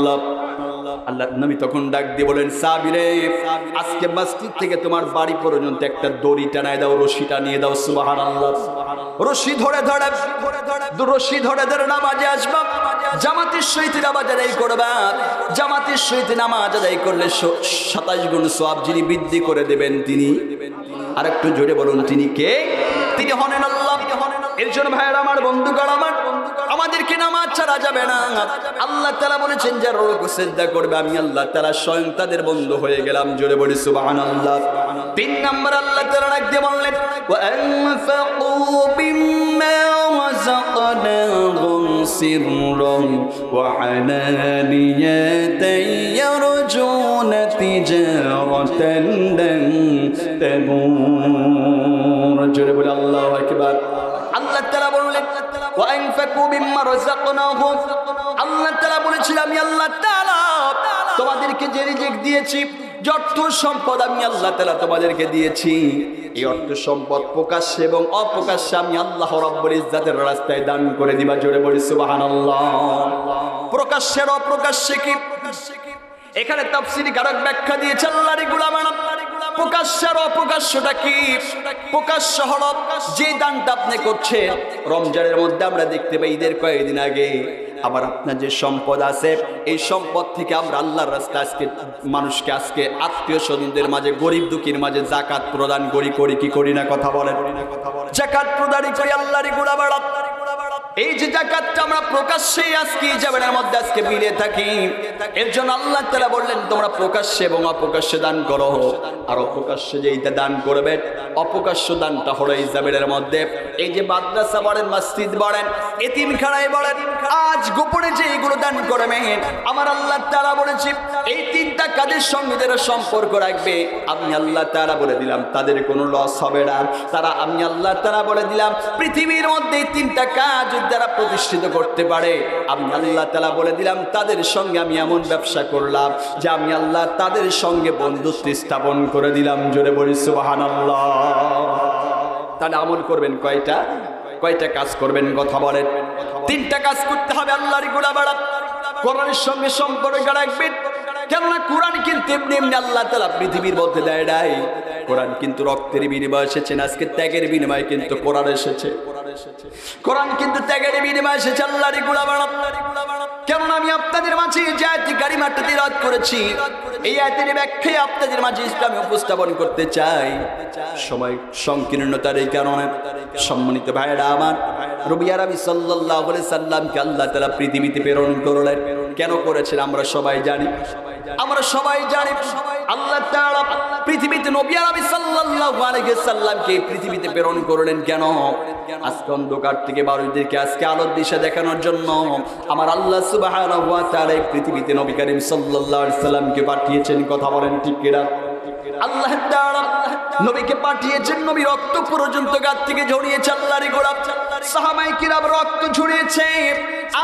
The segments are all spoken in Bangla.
সুবহানাল্লাহ। আল্লাহ নবী তখন ডাক দিয়ে বলেন, সাহাবীরে, আজকে মসজিদ থেকে তোমার বাড়ি পর্যন্ত একটা দড়ি টানায় দাও, রশিটা নিয়ে দাও। সুবহানাল্লাহ। রশি ধরে ধরে রশি ধরে ধরে নামাজে আসবা, জামাতের সহিত নামাজ আদায় করবা। জামাতের সহিত নামাজ আদায় করলে 27 গুণ সওয়াব যিনি বৃদ্ধি করে দেবেন তিনি, আর একটু জোরে বলুন তিনি কে? তিনি হলেন আল্লাহ। এর জন্য ভাইয়েরা আমার, বন্ধুগণ আমার, আমাদেরকে নামাজ ছাড়া যাবে না। আল্লাহ তাআলা বলেছেন যারা রুকু সিজদা করবে আমি আল্লাহ তাআলা স্বয়ং তাদের বন্ধু হয়ে গেলাম। জোরে বলি সুবহানাল্লাহ। 3 নম্বর আল্লাহ তাআলা ডাক দিয়ে বললেন, ওয়া আনফাকু বিম্মা রাযাকনাহুম সিররান ওয়া আলানিয়াতান ইয়ারজুনা তিজারাতান লান তাবুর। জোরে বলি আল্লাহু আকবার। আল্লাহ তাআলা বললেন, ওয়া আনফাকু বিম্মা রাযাকনাহুম, আল্লাহ তাআলা বলেছিল আমি আল্লাহ তাআলা তোমাদেরকে যে রিজিক দিয়েছি, যে অর্থ সম্পদ আমি আল্লাহ তাআলা তোমাদেরকে দিয়েছি, এই অর্থ সম্পদ প্রকাশ্যে এবং অপ্রকাশ্যে আমি আল্লাহ রাব্বুল ইজ্জাতের রাস্তায় দান করে দিবা। জোরে বলি সুবহানাল্লাহ। প্রকাশ্যের অপ্রকাশ্যে কি? এখানে তাফসীরি কারক ব্যাখ্যা দিয়েছে আল্লাহর গোলামেরা, প্রকাশ্যের অপ্রকাশ্যটা কি? প্রকাশ্য হলো যে দানটা আপনি করছেন। রমজানের মধ্যে আমরা দেখতে পাই ঈদের কয়েকদিন আগে আবার আপনার যে সম্পদ আছে এই সম্পদ থেকে আমরা আল্লাহর রাস্তায় আজকে মানুষকে, আজকে আত্মীয় স্বজনদের মাঝে, গরিব দুঃখীর মাঝে জাকাত প্রদান করি কি করি না? কথা বলেন। জাকাত প্রদান করি আল্লাহর গোলামেরা। এই যে জাকাতটা আমরা প্রকাশ্যে আজকে জাবেনের মধ্যে আজকে মিলে থাকি, এর জন্য আল্লাহ তাআলা বললেন তোমরা প্রকাশ্যে এবং অপ্রকাশ্যে দান করো। আর অপ্রকাশ্যে যেইটা দান করবে, অপ্রকাশ্য দানটা হলো এই জাবেনের মধ্যে এই যে মাদ্রাসা বলেন, মসজিদ বলেন, এতিমখানায় বলেন, আজ গোপনে যে এগুলো দান করবেন, আমার আল্লাহ তাআলা বলেছি এই 3টা কাজের সঙ্গে যারা সম্পর্ক রাখবে আমি আল্লাহ তাআলা বলে দিলাম তাদের কোনো লস হবে না। তারা আমি আল্লাহ তাআলা বলে দিলাম পৃথিবীর মধ্যে এই 3টা কাজ যারা প্রতিষ্ঠিত করতে পারে আমি আল্লাহ তাআলা বলে দিলাম তাদের সঙ্গে আমি এমন ব্যবসা করলাম যে আমি আল্লাহ তাদের সঙ্গে বন্ধুত্ব স্থাপন করে দিলাম। জোরে বলি সুবহানাল্লাহ। তাহলে আমল করবেন কয়টা? কয়টা কাজ করবেন? কথা বলেন। 3টা কাজ করতে হবে আল্লাহর গোলামেরা। কোরআনের সঙ্গে সম্পর্ক রাখবেন, কেননা কোরআন কিন্তু এমনি এমনি আল্লাহ তাআলা পৃথিবীর মধ্যে দেয় নাই। কোরআন কিন্তু রক্তের বিনিময়ে এসেছে, আজকে ত্যাগের বিনিময়ে কিন্তু কোরআন এসেছে। কোরআন কিন্তু ত্যাগের বিনিময়ে এসেছে আল্লাহর গোলামেরা। কেননা আমি আপনাদের মাঝে যে আয়াতটি কারিমাটা তিলাওয়াত করেছি, এই আয়াতের ব্যাখ্যায় আপনাদের মাঝে ইসলাম উপস্থাপন করতে চাই। সময় সংকীর্ণতার এই কারণে সম্মানিত ভাইরা আমার, নবী আরবি সাল্লাল্লাহু আলাইহি সাল্লামকে আল্লাহ তাআলা পৃথিবীতে প্রেরণ করলেন। কেন করেছেন আমরা সবাই জানি। আল্লাহ তাআলা পৃথিবীতে নবী আরবি সাল্লাল্লাহু আলাইহি সাল্লামকে পৃথিবীতে প্রেরণ করলেন কেন? আজকে অন্ধকার থেকে বারোদেরকে আজকে আলোর দিশা দেখানোর জন্য আমার আল্লাহ সুবহানাহু ওয়া তাআলা পৃথিবীতে নবী করিম সাল্লাল্লাহু আলাইহি সাল্লামকে পাঠিয়েছেন। কথা বলেন ঠিক কিনা? আল্লাহ তাআলা নবীকে পাঠিয়েছেন, নবী রক্ত পর্যন্ত গাত থেকে ঝরিয়েছে আল্লাহর গোলাম। সাহাবায়ে কিরাম রক্ত ঝরিয়েছে।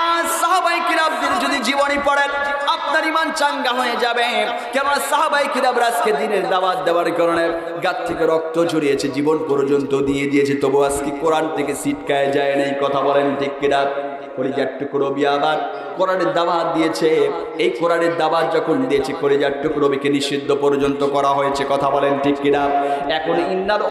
আজ সাহাবায়ে কিরামদের যদি জীবনী পড়েন আপনার ঈমান চাঙ্গা হয়ে যাবে। কেননা সাহাবায়ে কিরাম আজকে দিনের দাওয়াত দেওয়ার কারণে গাত থেকে রক্ত ঝরিয়েছে, জীবন পর্যন্ত দিয়ে দিয়েছে, তবু আজকে কোরআন থেকে ছিটকায় যায় না। কথা বলেন ঠিক কিনা? কলিজার টুকরো বিয়াবার কোরআনের দাওয়াত দিয়েছে। এই কোরআনের দাওয়াত যখন দিয়েছে কলিজার টুকরো বিকে নিষিদ্ধ পর্যন্ত করা হয়েছে। কথা বলেন ঠিক কিনা? এখন ইন্নার